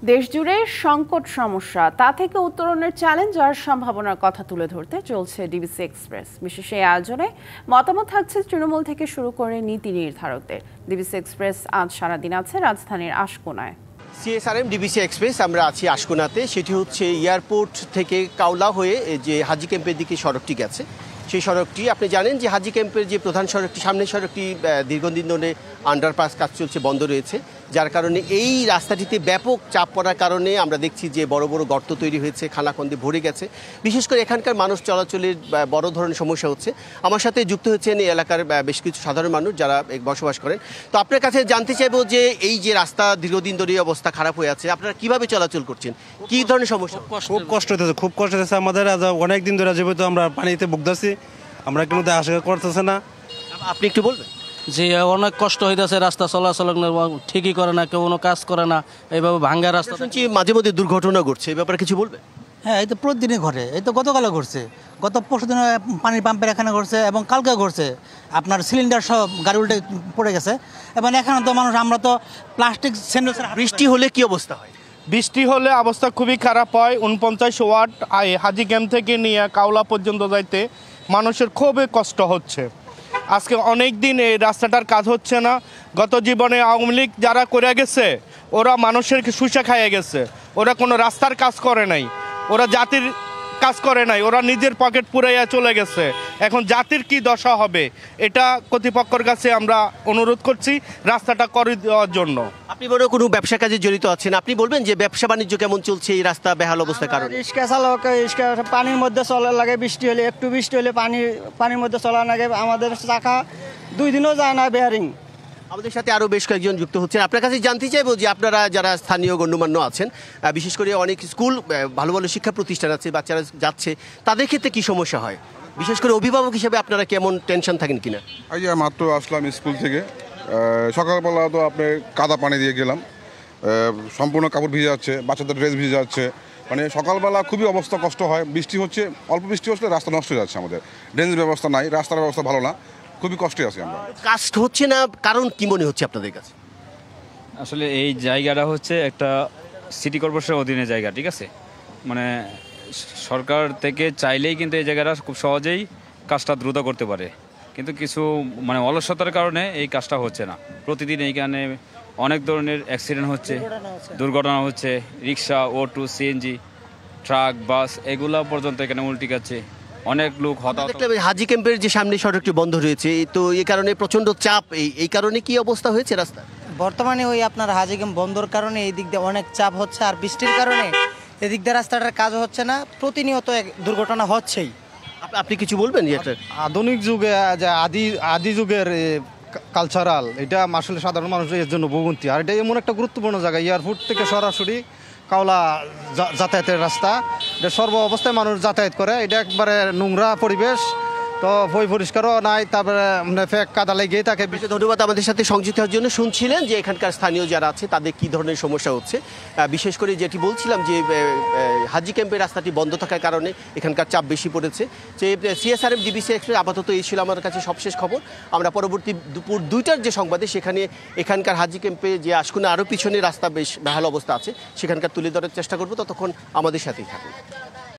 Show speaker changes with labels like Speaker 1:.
Speaker 1: দেশজুড়ে সংকট সমস্যা তা থেকে উত্তরণের চ্যালেঞ্জ আর সম্ভাবনার কথা তুলে ধরতে চলছে ডিবিসি এক্সপ্রেস। বিশেষ এই আয়োজনে মতামত থাকছে তৃণমূল থেকে শুরু করে নীতি নির্ধারকদের। ডিবিসি এক্সপ্রেস আজ সারাদিন আছে রাজধানীর আশকোনায়।
Speaker 2: সিএসআরএম ডিবিসি এক্সপ্রেস আমরা আছি আশকোনাতে। সেটি হচ্ছে এয়ারপোর্ট থেকে কাউলা হয়ে যে হাজি ক্যাম্পের দিকে সড়কটি গেছে, সেই সড়কটি আপনি জানেন যে হাজি ক্যাম্পের যে প্রধান সড়কটি, সামনের সড়কটি দীর্ঘদিন ধরে আন্ডারপাস কাজ চলছে, বন্ধ রয়েছে, যার কারণে এই রাস্তাটিতে ব্যাপক চাপ পড়ার কারণে আমরা দেখছি যে বড় বড় গর্ত তৈরি হয়েছে, খানাখন্দে ভরে গেছে। বিশেষ করে এখানকার মানুষ চলাচলের বড় ধরনের সমস্যা হচ্ছে। আমার সাথে যুক্ত হচ্ছেন এই এলাকার বেশ কিছু সাধারণ মানুষ যারা বসবাস করেন। তো আপনার কাছে জানতে চাইবো যে এই যে রাস্তা দীর্ঘদিন ধরে অবস্থা খারাপ হয়ে আছে, আপনারা কিভাবে চলাচল করছেন, কি ধরনের সমস্যা?
Speaker 3: খুব কষ্ট হতেছে আমাদের। অনেক দিন ধরে যেহেতু আমরা পানিতে ভুগতেছি, আমরা কিন্তু আশা করতেছে না।
Speaker 2: আপনি একটু বলবেন?
Speaker 4: যে অনেক কষ্ট হইতেছে, রাস্তা চলাচল ঠিকই করে না, কেউ কোনো কাজ করে না, এইভাবে ভাঙ্গা রাস্তা।
Speaker 2: শুনছি মাঝে মধ্যে দুর্ঘটনা ঘটছে, এই ব্যাপারে কিছু বলবেন?
Speaker 5: হ্যাঁ, এই তো প্রতিদিনই ঘটে। এই তো গতকালও ঘটছে, গত পরশু দিন পানির পাম্পের এখানে ঘটছে এবং কালকে ঘটছে। আপনার সিলিন্ডার সব গাড়ি উল্টে পড়ে গেছে। এবং এখানে তো মানুষ, আমরা তো প্লাস্টিক স্যান্ডউইচ।
Speaker 2: বৃষ্টি হলে কি অবস্থা হয়?
Speaker 6: বৃষ্টি হলে অবস্থা খুবই খারাপ হয়। 49 ওয়াট হাজি ক্যাম্প থেকে নিয়ে কাউলা পর্যন্ত যাইতে মানুষের খুবই কষ্ট হচ্ছে। আজকে অনেক দিন এই রাস্তাটার কাজ হচ্ছে না। গত জীবনে আওয়ামী লীগ যারা করে গেছে, ওরা মানুষের শুষে খাইয়ে গেছে। ওরা কোনো রাস্তার কাজ করে নাই, ওরা জাতির কাজ করে নাই, ওরা নিজের পকেট পুরাইয়া চলে গেছে। এখন জাতির কি দশা হবে, এটা কর্তৃপক্ষের কাছে আমরা অনুরোধ করছি রাস্তাটা করে দেওয়ার জন্য।
Speaker 2: আপনি বড় কোনো ব্যবসা কাজে জড়িত আছেন, আপনি বলবেন যে ব্যবসা বাণিজ্য কেমন চলছে এই রাস্তা বেহাল অবস্থার কারণে?
Speaker 7: রিক্সা চালক, রিক্সা পানির মধ্যে চলা লাগে, বৃষ্টি হলে, একটু বৃষ্টি হলে পানির মধ্যে চলা লাগে। আমাদের চাকা 2 দিনও যায় না বেয়ারিং।
Speaker 2: আমাদের সাথে আরও বেশ কয়েকজন যুক্ত হচ্ছেন। আপনার কাছে জানতে চাইবো যে আপনারা যারা স্থানীয় গণ্যমান্য আছেন, বিশেষ করে অনেক স্কুল, ভালো ভালো শিক্ষা প্রতিষ্ঠান আছে, বাচ্চারা যাচ্ছে, তাদের ক্ষেত্রে কি সমস্যা হয়? বিশেষ করে অভিভাবক হিসেবে আপনারা কেমন টেনশন থাকেন কিনা?
Speaker 8: এই মাত্র আসলাম স্কুল থেকে, সকালবেলা তো আপনি কাদা পানি দিয়ে গেলাম, সম্পূর্ণ কাপড় ভিজে যাচ্ছে, বাচ্চাদের ড্রেস ভিজে যাচ্ছে। মানে সকালবেলা খুবই অবস্থা কষ্ট হয়। বৃষ্টি হচ্ছে, অল্প বৃষ্টি হচ্ছে রাস্তা নষ্ট হয়ে যাচ্ছে। আমাদের ড্রেনেজ ব্যবস্থা নাই, রাস্তার ব্যবস্থা ভালো না, খুবই কষ্টে আছি আমরা।
Speaker 2: কাজ হচ্ছে না, কারণ কি মনে হচ্ছে আপনাদের কাছে?
Speaker 9: আসলে এই জায়গাটা হচ্ছে একটা সিটি কর্পোরেশনের অধীনে জায়গা, ঠিক আছে? মানে সরকার থেকে চাইলেই কিন্তু এই জায়গাটা খুব সহজেই কাজটা দ্রুত করতে পারে, কিন্তু কিছু মানে অলসতার কারণে এই কাজটা হচ্ছে না। প্রতিদিন এইখানে অনেক ধরনের অ্যাক্সিডেন্ট হচ্ছে, দুর্ঘটনা হচ্ছে। রিক্সা, অটো, সিএনজি, ট্রাক, বাস এগুলা পর্যন্ত এখানে উল্টে গেছে। অনেক লোক হতাহত।
Speaker 2: হাজি ক্যাম্পের যে সামনে সড়কটি বন্ধ রয়েছে, তো এই কারণে প্রচন্ড চাপ। এই কারণে কি অবস্থা হয়েছে রাস্তা?
Speaker 5: বর্তমানে ওই আপনার হাজি ক্যাম্প বন্ধর কারণে এই দিক দিয়ে অনেক চাপ হচ্ছে, আর বৃষ্টির কারণে এদিক দিয়ে রাস্তাটার কাজ হচ্ছে না, প্রতিনিয়ত দুর্ঘটনা হচ্ছেই।
Speaker 2: আপনি কিছু বলবেন?
Speaker 3: আধুনিক যুগে যে আদি যুগের কালচারাল, এটা আসলে সাধারণ মানুষের জন্য ভোগান্তি। আর এটা এমন একটা গুরুত্বপূর্ণ জায়গা, এয়ারপোর্ট থেকে সরাসরি কাউলা যাতায়াতের রাস্তা, এটা সর্ব অবস্থায় মানুষ যাতায়াত করে। এটা একবারে নোংরা পরিবেশ, তো পরিষ্কারও নাই, তারপরে ফেক কাদা লেগে তাকে।
Speaker 2: ধন্যবাদ আমাদের সাথে সংযুক্ত হওয়ার জন্য। শুনছিলেন যে এখানকার স্থানীয় যারা আছে তাদের কি ধরনের সমস্যা হচ্ছে। বিশেষ করে যেটি বলছিলাম যে হাজি ক্যাম্পের রাস্তাটি বন্ধ থাকার কারণে এখানকার চাপ বেশি পড়েছে। যে সিএসআরএম ডিবিসি এক্সপ্রেস আপাতত এই ছিল আমার কাছে সবশেষ খবর। আমরা পরবর্তী দুপুর 2টার যে সংবাদে সেখানে এখানকার হাজি ক্যাম্পে যে আশকোনা আরও পিছনে রাস্তা বেশ বেহাল অবস্থা আছে সেখানকার তুলে ধরার চেষ্টা করবো। ততক্ষণ আমাদের সাথেই থাকুন।